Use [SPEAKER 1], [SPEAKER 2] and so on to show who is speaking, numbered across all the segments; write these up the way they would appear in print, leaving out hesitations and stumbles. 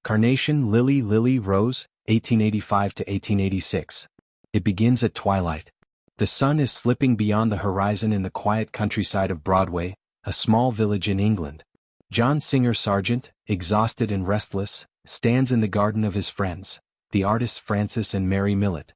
[SPEAKER 1] Carnation, Lily, Lily, Rose, 1885 to 1886. It begins at twilight. The sun is slipping beyond the horizon in the quiet countryside of Broadway, a small village in England. John Singer Sargent, exhausted and restless, stands in the garden of his friends, the artists Francis and Mary Millett.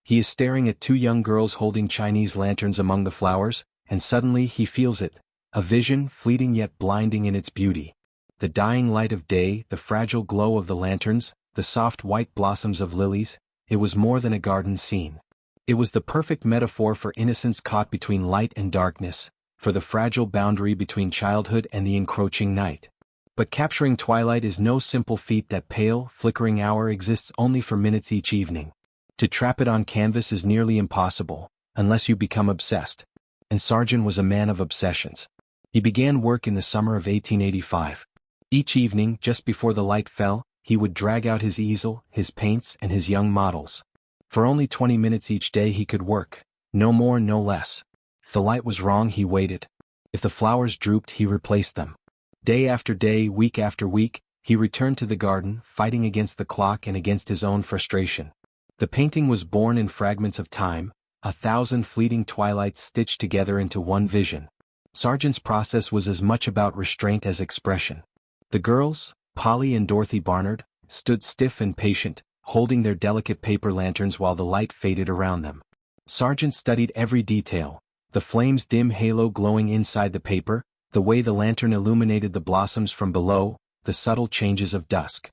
[SPEAKER 1] He is staring at two young girls holding Chinese lanterns among the flowers, and suddenly he feels it, a vision fleeting yet blinding in its beauty. The dying light of day, the fragile glow of the lanterns, the soft white blossoms of lilies, it was more than a garden scene. It was the perfect metaphor for innocence caught between light and darkness, for the fragile boundary between childhood and the encroaching night. But capturing twilight is no simple feat. That pale, flickering hour exists only for minutes each evening. To trap it on canvas is nearly impossible, unless you become obsessed. And Sargent was a man of obsessions. He began work in the summer of 1885. Each evening, just before the light fell, he would drag out his easel, his paints, and his young models. For only 20 minutes each day he could work, no more, no less. If the light was wrong, he waited. If the flowers drooped, he replaced them. Day after day, week after week, he returned to the garden, fighting against the clock and against his own frustration. The painting was born in fragments of time, 1,000 fleeting twilights stitched together into one vision. Sargent's process was as much about restraint as expression. The girls, Polly and Dorothy Barnard, stood stiff and patient, holding their delicate paper lanterns while the light faded around them. Sargent studied every detail, the flame's dim halo glowing inside the paper, the way the lantern illuminated the blossoms from below, the subtle changes of dusk.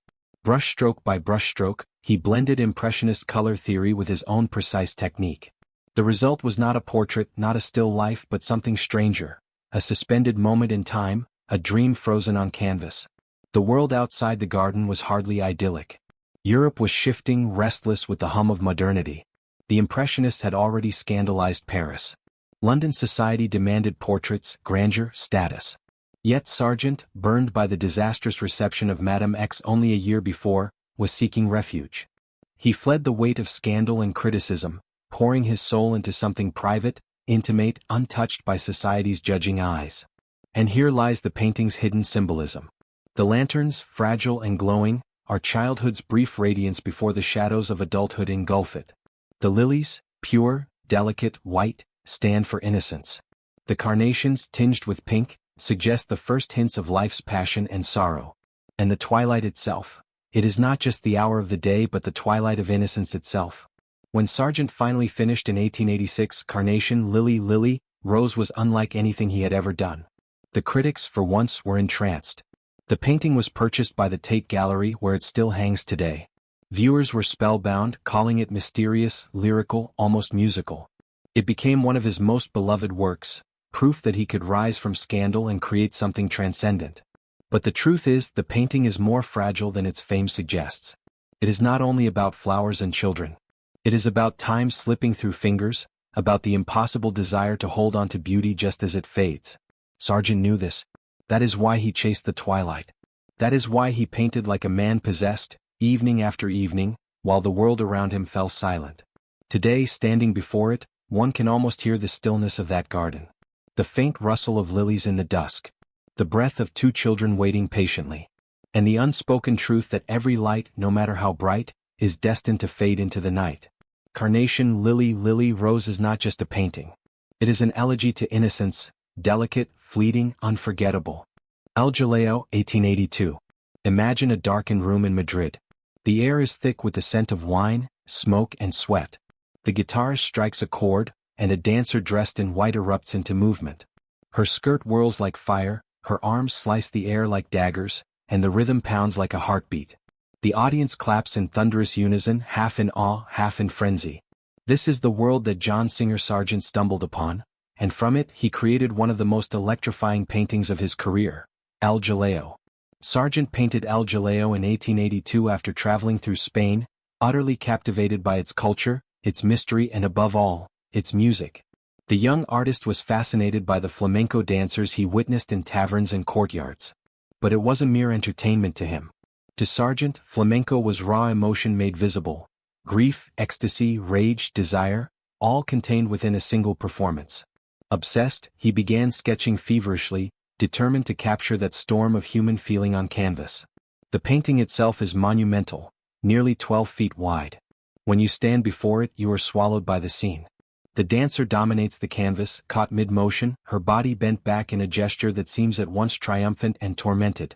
[SPEAKER 1] Brushstroke by brushstroke, he blended Impressionist color theory with his own precise technique. The result was not a portrait, not a still life, but something stranger, a suspended moment in time, a dream frozen on canvas. The world outside the garden was hardly idyllic. Europe was shifting, restless with the hum of modernity. The Impressionists had already scandalized Paris. London society demanded portraits, grandeur, status. Yet Sargent, burned by the disastrous reception of Madame X only a year before, was seeking refuge. He fled the weight of scandal and criticism, pouring his soul into something private, intimate, untouched by society's judging eyes. And here lies the painting's hidden symbolism. The lanterns, fragile and glowing, are childhood's brief radiance before the shadows of adulthood engulf it. The lilies, pure, delicate, white, stand for innocence. The carnations, tinged with pink, suggest the first hints of life's passion and sorrow. And the twilight itself, it is not just the hour of the day but the twilight of innocence itself. When Sargent finally finished in 1886, Carnation, Lily, Lily, Rose was unlike anything he had ever done. The critics, for once, were entranced. The painting was purchased by the Tate Gallery, where it still hangs today. Viewers were spellbound, calling it mysterious, lyrical, almost musical. It became one of his most beloved works, proof that he could rise from scandal and create something transcendent. But the truth is, the painting is more fragile than its fame suggests. It is not only about flowers and children. It is about time slipping through fingers, about the impossible desire to hold on to beauty just as it fades. Sargent knew this. That is why he chased the twilight. That is why he painted like a man possessed, evening after evening, while the world around him fell silent. Today, standing before it, one can almost hear the stillness of that garden. The faint rustle of lilies in the dusk. The breath of two children waiting patiently. And the unspoken truth that every light, no matter how bright, is destined to fade into the night. Carnation, Lily, Lily, Rose is not just a painting. It is an elegy to innocence, delicate, fleeting, unforgettable. Jaleo, 1882. Imagine a darkened room in Madrid. The air is thick with the scent of wine, smoke, and sweat. The guitarist strikes a chord, and a dancer dressed in white erupts into movement. Her skirt whirls like fire, her arms slice the air like daggers, and the rhythm pounds like a heartbeat. The audience claps in thunderous unison, half in awe, half in frenzy. This is the world that John Singer Sargent stumbled upon, and from it he created one of the most electrifying paintings of his career, Jaleo. Sargent painted Jaleo in 1882 after traveling through Spain, utterly captivated by its culture, its mystery and above all, its music. The young artist was fascinated by the flamenco dancers he witnessed in taverns and courtyards. But it wasn't mere entertainment to him. To Sargent, flamenco was raw emotion made visible. Grief, ecstasy, rage, desire, all contained within a single performance. Obsessed, he began sketching feverishly, determined to capture that storm of human feeling on canvas. The painting itself is monumental, nearly 12 feet wide. When you stand before it, you are swallowed by the scene. The dancer dominates the canvas, caught mid-motion, her body bent back in a gesture that seems at once triumphant and tormented.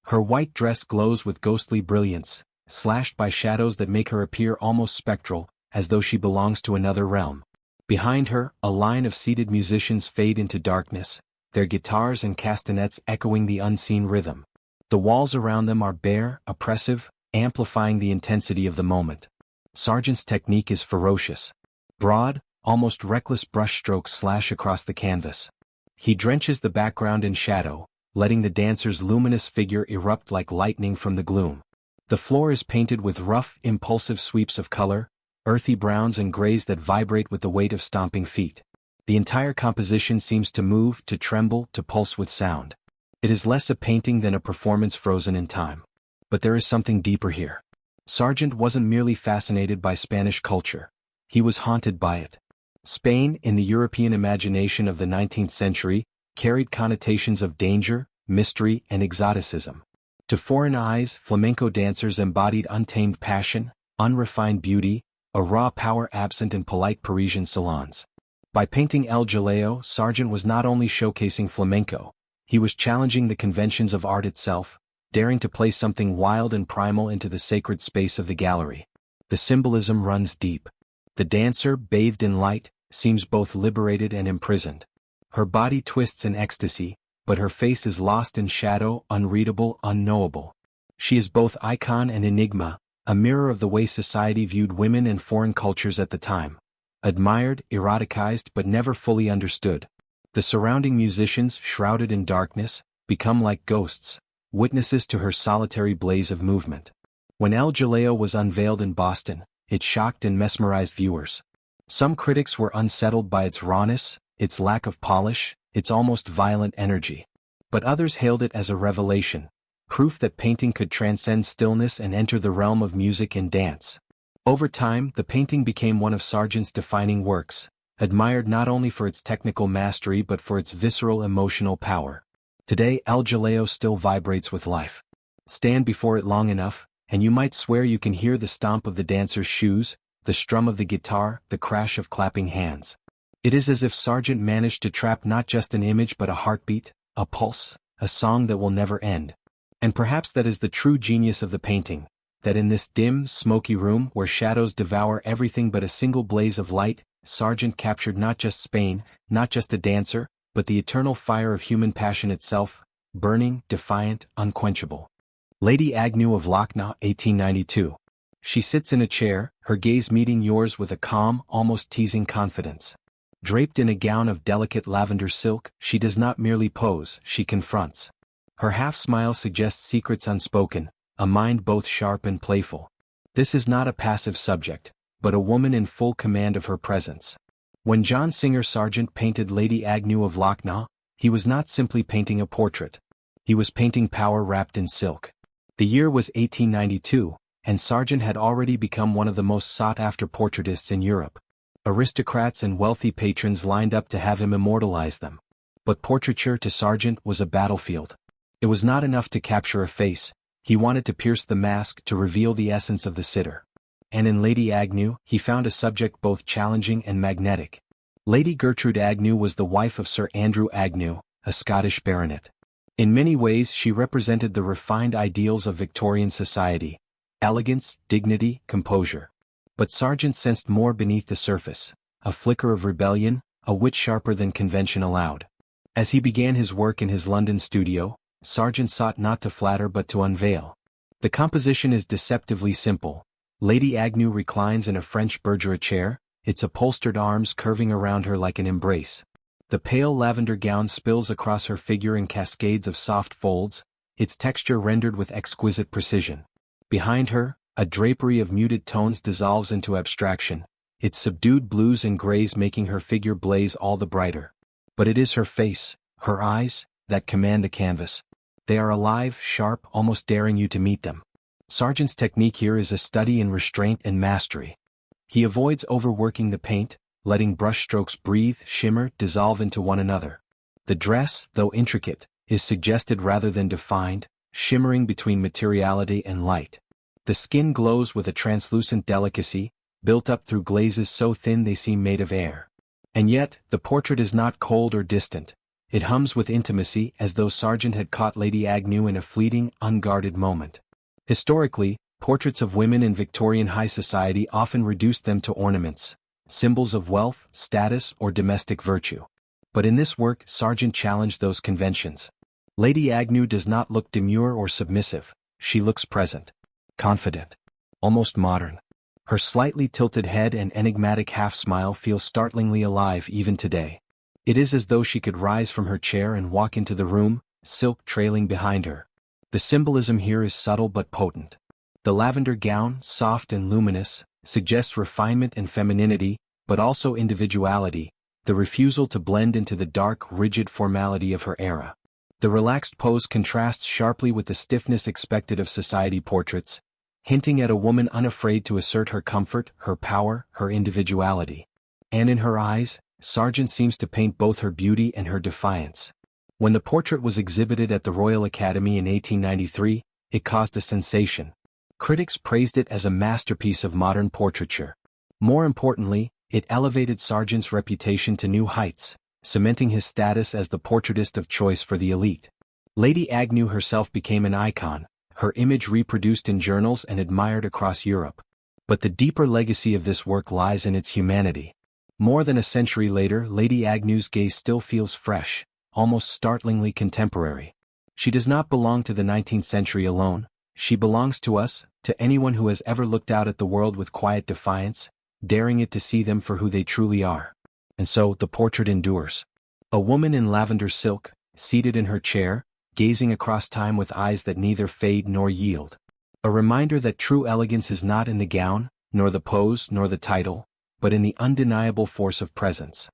[SPEAKER 1] Her white dress glows with ghostly brilliance, slashed by shadows that make her appear almost spectral, as though she belongs to another realm. Behind her, a line of seated musicians fade into darkness, their guitars and castanets echoing the unseen rhythm. The walls around them are bare, oppressive, amplifying the intensity of the moment. Sargent's technique is ferocious. Broad, almost reckless brushstrokes slash across the canvas. He drenches the background in shadow, letting the dancer's luminous figure erupt like lightning from the gloom. The floor is painted with rough, impulsive sweeps of color, earthy browns and grays that vibrate with the weight of stomping feet. The entire composition seems to move, to tremble, to pulse with sound. It is less a painting than a performance frozen in time. But there is something deeper here. Sargent wasn't merely fascinated by Spanish culture. He was haunted by it. Spain, in the European imagination of the 19th century, carried connotations of danger, mystery, and exoticism. To foreign eyes, flamenco dancers embodied untamed passion, unrefined beauty, a raw power absent in polite Parisian salons. By painting El Jaleo, Sargent was not only showcasing flamenco, he was challenging the conventions of art itself, daring to place something wild and primal into the sacred space of the gallery. The symbolism runs deep. The dancer, bathed in light, seems both liberated and imprisoned. Her body twists in ecstasy, but her face is lost in shadow, unreadable, unknowable. She is both icon and enigma, a mirror of the way society viewed women and foreign cultures at the time. Admired, eroticized, but never fully understood. The surrounding musicians, shrouded in darkness, become like ghosts, witnesses to her solitary blaze of movement. When El Jaleo was unveiled in Boston, it shocked and mesmerized viewers. Some critics were unsettled by its rawness, its lack of polish, its almost violent energy. But others hailed it as a revelation, proof that painting could transcend stillness and enter the realm of music and dance. Over time, the painting became one of Sargent's defining works, admired not only for its technical mastery but for its visceral emotional power. Today, El Jaleo still vibrates with life. Stand before it long enough, and you might swear you can hear the stomp of the dancer's shoes, the strum of the guitar, the crash of clapping hands. It is as if Sargent managed to trap not just an image but a heartbeat, a pulse, a song that will never end. And perhaps that is the true genius of the painting, that in this dim, smoky room where shadows devour everything but a single blaze of light, Sargent captured not just Spain, not just a dancer, but the eternal fire of human passion itself, burning, defiant, unquenchable. Lady Agnew of Lochnaw, 1892. She sits in a chair, her gaze meeting yours with a calm, almost teasing confidence. Draped in a gown of delicate lavender silk, she does not merely pose, she confronts. Her half-smile suggests secrets unspoken, a mind both sharp and playful. This is not a passive subject, but a woman in full command of her presence. When Singer Sargent painted Lady Agnew of Lochnaw, he was not simply painting a portrait. He was painting power wrapped in silk. The year was 1892, and Sargent had already become one of the most sought-after portraitists in Europe. Aristocrats and wealthy patrons lined up to have him immortalize them. But portraiture to Sargent was a battlefield. It was not enough to capture a face, he wanted to pierce the mask to reveal the essence of the sitter. And in Lady Agnew, he found a subject both challenging and magnetic. Lady Gertrude Agnew was the wife of Sir Andrew Agnew, a Scottish baronet. In many ways she represented the refined ideals of Victorian society: elegance, dignity, composure. But Sargent sensed more beneath the surface, a flicker of rebellion, a wit sharper than convention allowed. As he began his work in his London studio, Sargent sought not to flatter but to unveil. The composition is deceptively simple. Lady Agnew reclines in a French Bergeret chair, its upholstered arms curving around her like an embrace. The pale lavender gown spills across her figure in cascades of soft folds, its texture rendered with exquisite precision. Behind her, a drapery of muted tones dissolves into abstraction, its subdued blues and grays making her figure blaze all the brighter. But it is her face, her eyes, that command the canvas. They are alive, sharp, almost daring you to meet them. Sargent's technique here is a study in restraint and mastery. He avoids overworking the paint, letting brushstrokes breathe, shimmer, dissolve into one another. The dress, though intricate, is suggested rather than defined, shimmering between materiality and light. The skin glows with a translucent delicacy, built up through glazes so thin they seem made of air. And yet, the portrait is not cold or distant. It hums with intimacy, as though Sargent had caught Lady Agnew in a fleeting, unguarded moment. Historically, portraits of women in Victorian high society often reduced them to ornaments, symbols of wealth, status, or domestic virtue. But in this work, Sargent challenged those conventions. Lady Agnew does not look demure or submissive. She looks present, confident, almost modern. Her slightly tilted head and enigmatic half-smile feel startlingly alive even today. It is as though she could rise from her chair and walk into the room, silk trailing behind her. The symbolism here is subtle but potent. The lavender gown, soft and luminous, suggests refinement and femininity, but also individuality, the refusal to blend into the dark, rigid formality of her era. The relaxed pose contrasts sharply with the stiffness expected of society portraits, hinting at a woman unafraid to assert her comfort, her power, her individuality. And in her eyes, Sargent seems to paint both her beauty and her defiance. When the portrait was exhibited at the Royal Academy in 1893, it caused a sensation. Critics praised it as a masterpiece of modern portraiture. More importantly, it elevated Sargent's reputation to new heights, cementing his status as the portraitist of choice for the elite. Lady Agnew herself became an icon, her image reproduced in journals and admired across Europe. But the deeper legacy of this work lies in its humanity. More than a century later, Lady Agnew's gaze still feels fresh, almost startlingly contemporary. She does not belong to the 19th century alone. She belongs to us, to anyone who has ever looked out at the world with quiet defiance, daring it to see them for who they truly are. And so, the portrait endures. A woman in lavender silk, seated in her chair, gazing across time with eyes that neither fade nor yield. A reminder that true elegance is not in the gown, nor the pose, nor the title, but in the undeniable force of presence.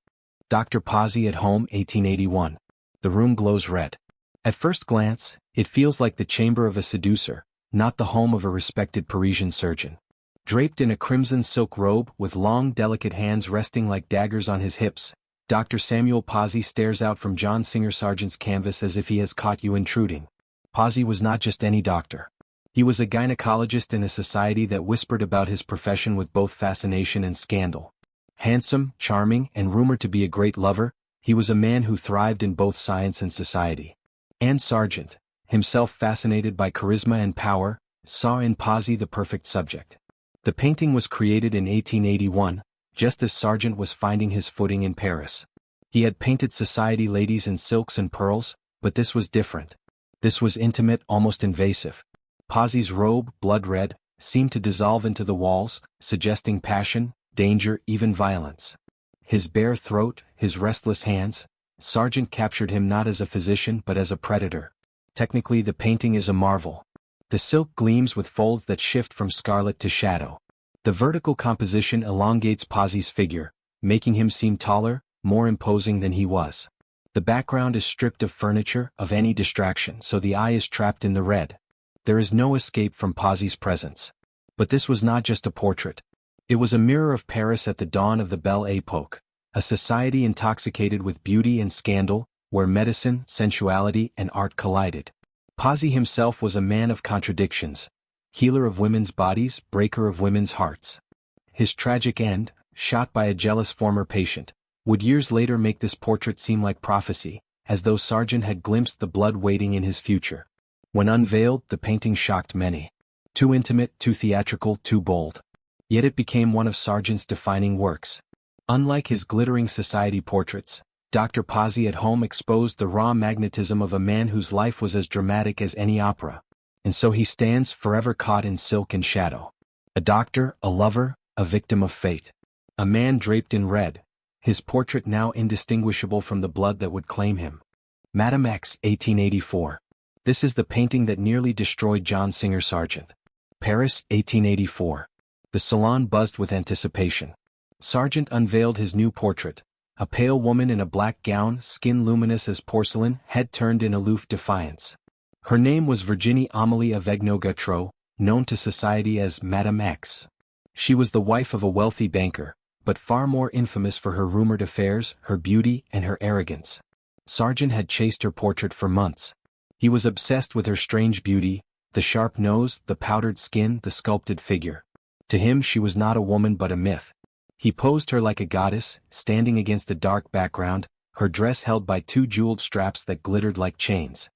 [SPEAKER 1] Dr. Pozzi at Home, 1881. The room glows red. At first glance, it feels like the chamber of a seducer, not the home of a respected Parisian surgeon. Draped in a crimson silk robe with long delicate hands resting like daggers on his hips, Dr. Samuel Pozzi stares out from John Singer Sargent's canvas as if he has caught you intruding. Pozzi was not just any doctor. He was a gynecologist in a society that whispered about his profession with both fascination and scandal. Handsome, charming, and rumored to be a great lover, he was a man who thrived in both science and society. And Sargent, himself fascinated by charisma and power, saw in Pozzi the perfect subject. The painting was created in 1881, just as Sargent was finding his footing in Paris. He had painted society ladies in silks and pearls, but this was different. This was intimate, almost invasive. Pozzi's robe, blood red, seemed to dissolve into the walls, suggesting passion, danger, even violence. His bare throat, his restless hands, Sargent captured him not as a physician but as a predator. Technically, the painting is a marvel. The silk gleams with folds that shift from scarlet to shadow. The vertical composition elongates Pozzi's figure, making him seem taller, more imposing than he was. The background is stripped of furniture, of any distraction, so the eye is trapped in the red. There is no escape from Pozzi's presence. But this was not just a portrait. It was a mirror of Paris at the dawn of the Belle Époque, a society intoxicated with beauty and scandal, where medicine, sensuality, and art collided. Pozzi himself was a man of contradictions, healer of women's bodies, breaker of women's hearts. His tragic end, shot by a jealous former patient, would years later make this portrait seem like prophecy, as though Sargent had glimpsed the blood waiting in his future. When unveiled, the painting shocked many. Too intimate, too theatrical, too bold. Yet it became one of Sargent's defining works. Unlike his glittering society portraits, Dr. Pozzi at Home exposed the raw magnetism of a man whose life was as dramatic as any opera. And so he stands forever caught in silk and shadow. A doctor, a lover, a victim of fate. A man draped in red, his portrait now indistinguishable from the blood that would claim him. Madame X, 1884. This is the painting that nearly destroyed John Singer Sargent. Paris, 1884. The salon buzzed with anticipation. Sargent unveiled his new portrait, a pale woman in a black gown, skin luminous as porcelain, head turned in aloof defiance. Her name was Virginie Amélie of Agnew, known to society as Madame X. She was the wife of a wealthy banker, but far more infamous for her rumored affairs, her beauty, and her arrogance. Sargent had chased her portrait for months. He was obsessed with her strange beauty, the sharp nose, the powdered skin, the sculpted figure. To him she was not a woman but a myth. He posed her like a goddess, standing against a dark background, her dress held by two jeweled straps that glittered like chains.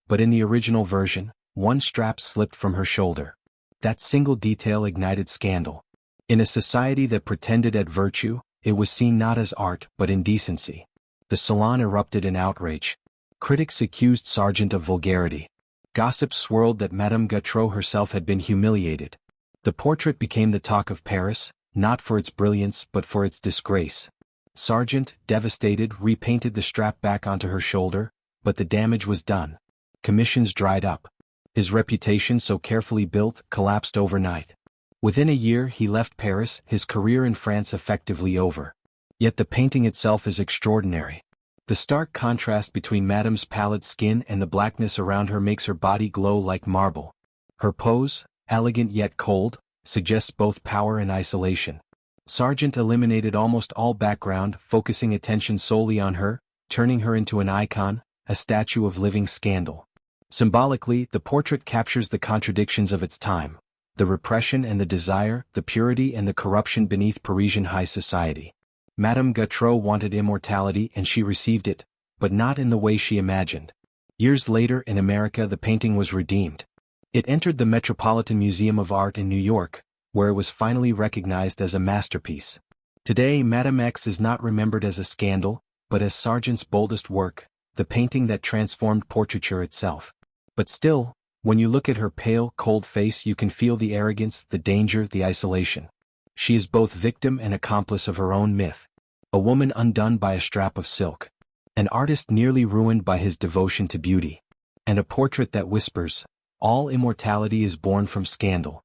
[SPEAKER 1] But in the original version, one strap slipped from her shoulder. That single detail ignited scandal. In a society that pretended at virtue, it was seen not as art but indecency. The salon erupted in outrage. Critics accused Sargent of vulgarity. Gossip swirled that Madame Gautreau herself had been humiliated. The portrait became the talk of Paris, not for its brilliance but for its disgrace. Sargent, devastated, repainted the strap back onto her shoulder, but the damage was done. Commissions dried up. His reputation, so carefully built, collapsed overnight. Within a year he left Paris, his career in France effectively over. Yet the painting itself is extraordinary. The stark contrast between Madame's pallid skin and the blackness around her makes her body glow like marble. Her pose, elegant yet cold, suggests both power and isolation. Sargent eliminated almost all background, focusing attention solely on her, turning her into an icon, a statue of living scandal. Symbolically, the portrait captures the contradictions of its time, the repression and the desire, the purity and the corruption beneath Parisian high society. Madame Gautreau wanted immortality and she received it, but not in the way she imagined. Years later in America the painting was redeemed. It entered the Metropolitan Museum of Art in New York, where it was finally recognized as a masterpiece. Today Madame X is not remembered as a scandal, but as Sargent's boldest work, the painting that transformed portraiture itself. But still, when you look at her pale, cold face you can feel the arrogance, the danger, the isolation. She is both victim and accomplice of her own myth. A woman undone by a strap of silk. An artist nearly ruined by his devotion to beauty. And a portrait that whispers, all immortality is born from scandal.